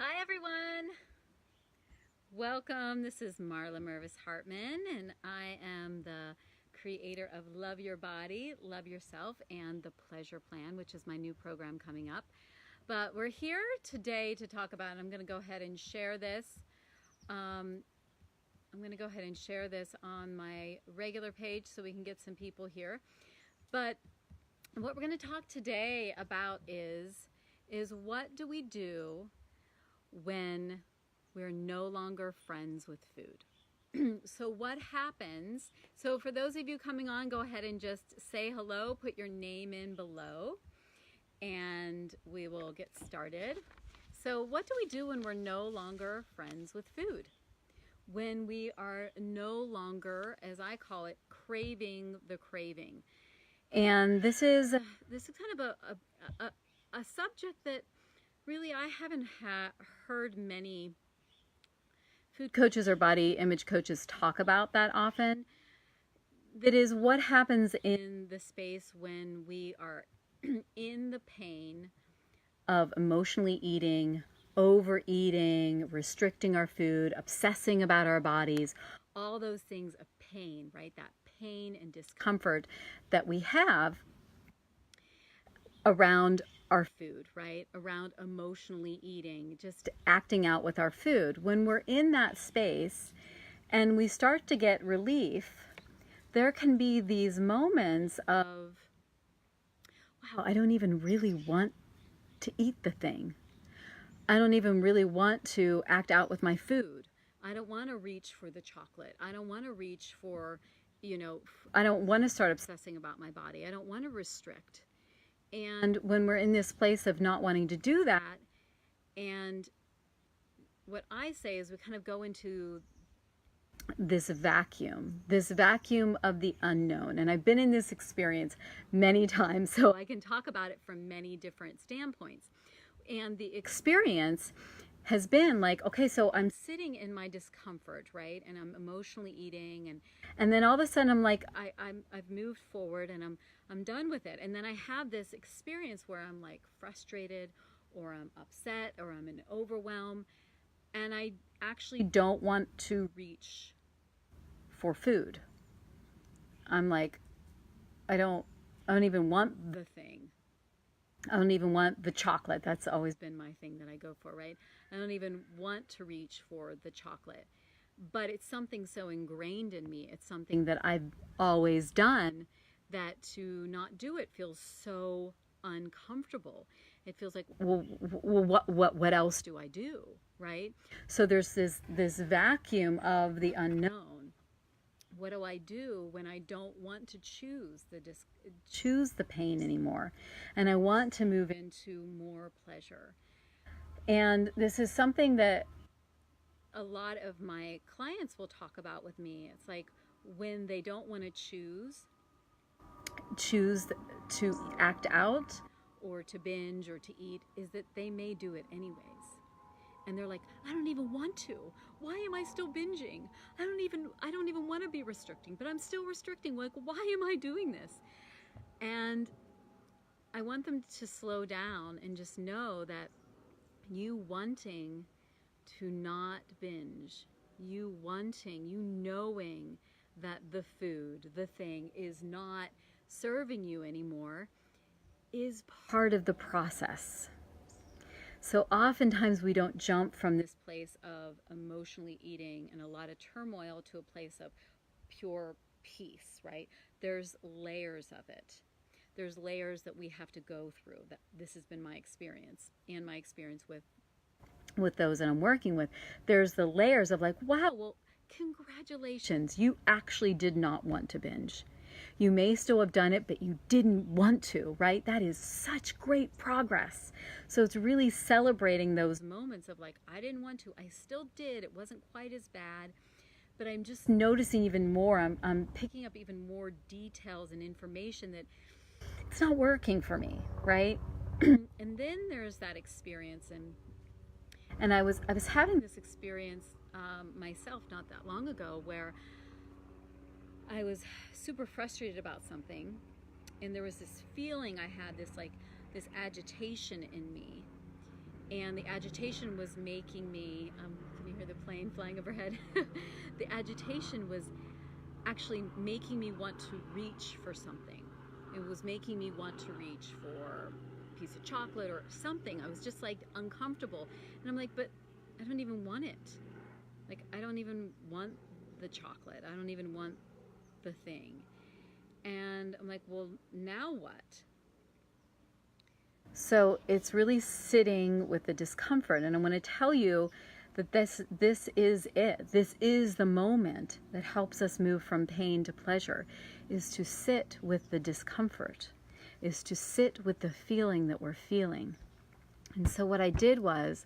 Hi everyone! Welcome. This is Marla Mervis-Hartmann, and I am the creator of Love Your Body, Love Yourself, and the Pleasure Plan, which is my new program coming up. But we're here today to talk about, I'm going to go ahead and share this. I'm going to go ahead and share this on my regular page so we can get some people here. But what we're going to talk today about is what do we do when we're no longer friends with food? So what happens? So for those of you coming on, go ahead and just say hello, put your name in below, and we will get started. So what do we do when we're no longer friends with food? When we are no longer, as I call it, craving the craving. And this is kind of a subject that really I haven't heard many food coaches or body image coaches talk about that often. That is what happens in the space when we are in the pain of emotionally eating, overeating, restricting our food, obsessing about our bodies, all those things of pain, right? That pain and discomfort that we have around our food, right? Around emotionally eating, just acting out with our food. When we're in that space and we start to get relief, there can be these moments of, wow, I don't even really want to eat the thing. I don't even really want to act out with my food. I don't want to reach for the chocolate. I don't want to reach for, I don't want to start obsessing about my body. I don't want to restrict. And when we're in this place of not wanting to do that, and what I say is we kind of go into this vacuum of the unknown. And I've been in this experience many times, so I can talk about it from many different standpoints. And the experience has been like, okay, so I'm sitting in my discomfort, right? And I'm emotionally eating, and then all of a sudden I'm like, I've moved forward and I'm done with it. And then I have this experience where I'm like frustrated, or I'm upset, or I'm in overwhelm, and I actually don't want to reach for food. I'm like, I don't even want the thing. I don't even want the chocolate. That's always been my thing that I go for, right? I don't even want to reach for the chocolate. But it's something so ingrained in me. It's something that I've always done, that to not do it feels so uncomfortable. It feels like, well, what else do I do, right? So there's this vacuum of the unknown. What do I do when I don't want to choose the pain anymore, and I want to move into more pleasure? And this is something that a lot of my clients will talk about with me. It's like when they don't want to choose to act out or to binge or to eat, is that they may do it anyways. And they're like, I don't even want to. Why am I still binging? I don't even want to be restricting, but I'm still restricting. Like, why am I doing this? And I want them to slow down and just know that you wanting to not binge, you knowing that the food, the thing, is not serving you anymore, is part of the process. So oftentimes we don't jump from this place of emotionally eating and a lot of turmoil to a place of pure peace, right? There's layers of it. There's layers that we have to go through. This has been my experience, and my experience with those that I'm working with. There's the layers of like, wow, well, congratulations, you actually did not want to binge. You may still have done it, but you didn't want to, right? That is such great progress. So it's really celebrating those moments of like, I didn't want to, I still did, it wasn't quite as bad, but I'm just noticing even more, I'm picking up even more details and information that it's not working for me, right? And then there's that experience, and I was having this experience myself not that long ago, where I was super frustrated about something, and there was this feeling I had, this agitation in me, and the agitation was making me, can you hear the plane flying overhead? The agitation was actually making me want to reach for something. It was making me want to reach for a piece of chocolate or something. I was just like uncomfortable. And I'm like, but I don't even want it. Like, I don't even want the chocolate. I don't even want the thing. And I'm like, well, now what? So it's really sitting with the discomfort. And I want to tell you that this is it. This is the moment that helps us move from pain to pleasure, is to sit with the discomfort, is to sit with the feeling that we're feeling. And so what I did was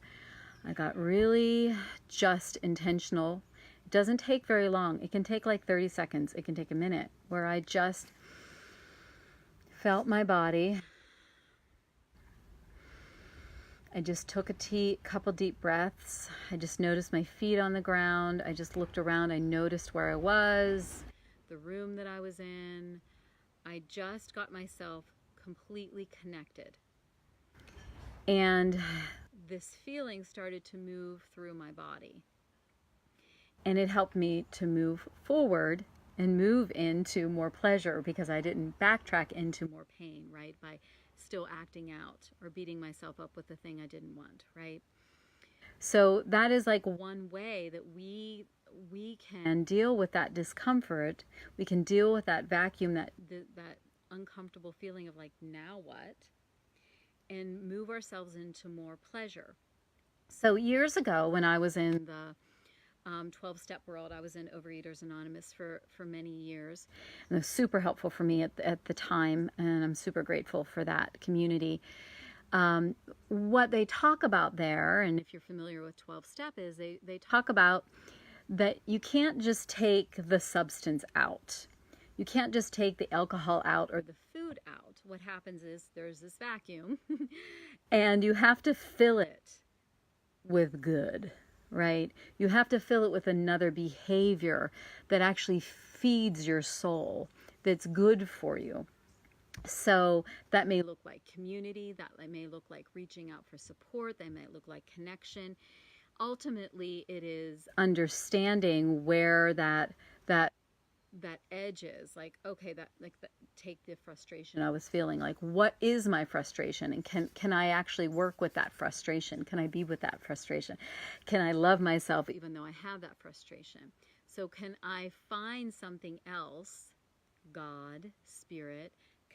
I got really just intentional. It doesn't take very long. It can take like 30 seconds. It can take a minute, where I just felt my body. I just took a couple deep breaths. I just noticed my feet on the ground. I just looked around. I noticed where I was, the room that I was in. I just got myself completely connected. And this feeling started to move through my body. And it helped me to move forward and move into more pleasure, because I didn't backtrack into more pain, right? By still acting out or beating myself up with the thing I didn't want, right? So that is like one way that we can deal with that discomfort. We can deal with that vacuum, that uncomfortable feeling of like, now what? And move ourselves into more pleasure. So years ago, when I was in the 12-step world, I was in Overeaters Anonymous for many years, and it was super helpful for me at the time, and I'm super grateful for that community. What they talk about there, and if you're familiar with 12-step, is they talk about that you can't just take the substance out. You can't just take the alcohol out or the food out. What happens is there's this vacuum and you have to fill it with good, right? You have to fill it with another behavior that actually feeds your soul, that's good for you. So that may look like community, that may look like reaching out for support, that may look like connection. Ultimately, it is understanding where that edge is. Like, okay, take the frustration I was feeling. Like, what is my frustration? And can I actually work with that frustration? Can I be with that frustration? Can I love myself even though I have that frustration? So can I find something else, God, spirit,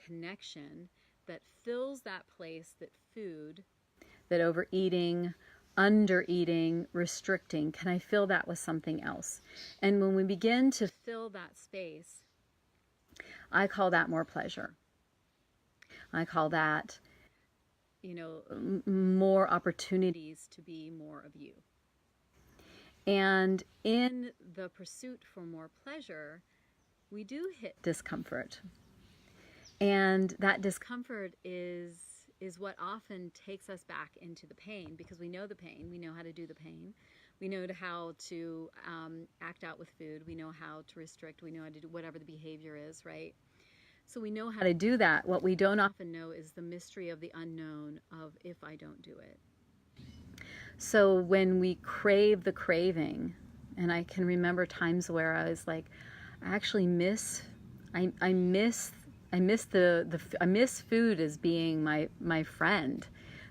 connection, that fills that place, that food, that overeating, under-eating, restricting, can I fill that with something else? And when we begin to fill that space, I call that more pleasure. I call that, more opportunities to be more of you. And in the pursuit for more pleasure, we do hit discomfort. And that discomfort is what often takes us back into the pain, because we know the pain, we know how to do the pain, we know how to act out with food, we know how to restrict, we know how to do whatever the behavior is, right? So we know how to do that. What we don't often know is the mystery of the unknown of if I don't do it. So when we crave the craving, and I can remember times where I was like, I actually miss food as being my friend,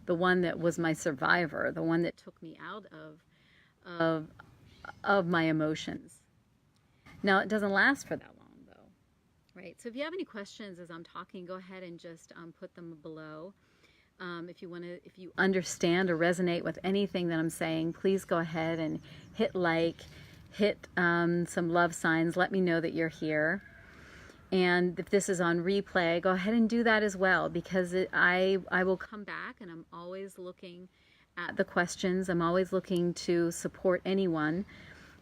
the one that was my survivor, the one that took me out of my emotions. Now, it doesn't last for that long, though, right? So if you have any questions as I'm talking, go ahead and just put them below. If you understand or resonate with anything that I'm saying, please go ahead and hit like, hit some love signs. Let me know that you're here. And if this is on replay, go ahead and do that as well, because I will come back, and I'm always looking at the questions. I'm always looking to support anyone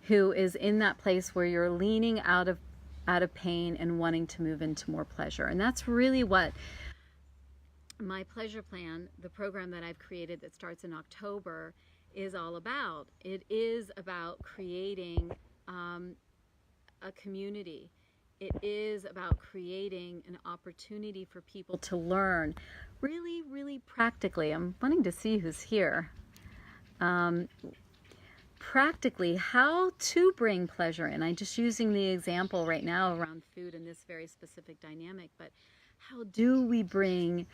who is in that place where you're leaning out of pain and wanting to move into more pleasure. And that's really what my pleasure plan, the program that I've created that starts in October, is all about. It is about creating a community. It is about creating an opportunity for people to learn really, really practically. I'm wanting to see who's here. practically how to bring pleasure in. I'm just using the example right now around food in this very specific dynamic, but how do we bring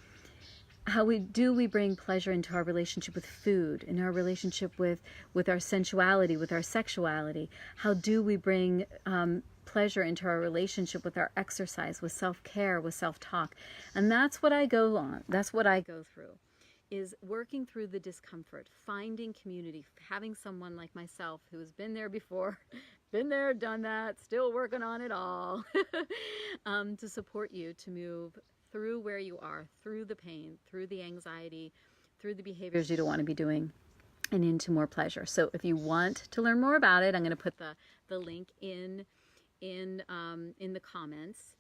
pleasure into our relationship with food, in our relationship with our sensuality, with our sexuality? How do we bring pleasure into our relationship with our exercise, with self-care, with self-talk? And that's what I go on. That's what I go through, is working through the discomfort, finding community, having someone like myself who's been there before, been there, done that, still working on it all, to support you to move through where you are, through the pain, through the anxiety, through the behaviors you don't want to be doing, and into more pleasure. So if you want to learn more about it, I'm going to put the link in the comments.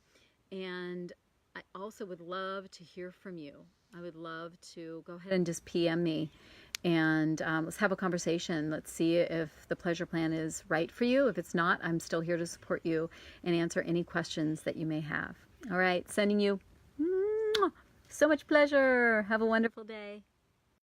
And I also would love to hear from you. I would love to go ahead and just PM me, and let's have a conversation. Let's see if the pleasure plan is right for you. If it's not, I'm still here to support you and answer any questions that you may have. All right, sending you so much pleasure. Have a wonderful day.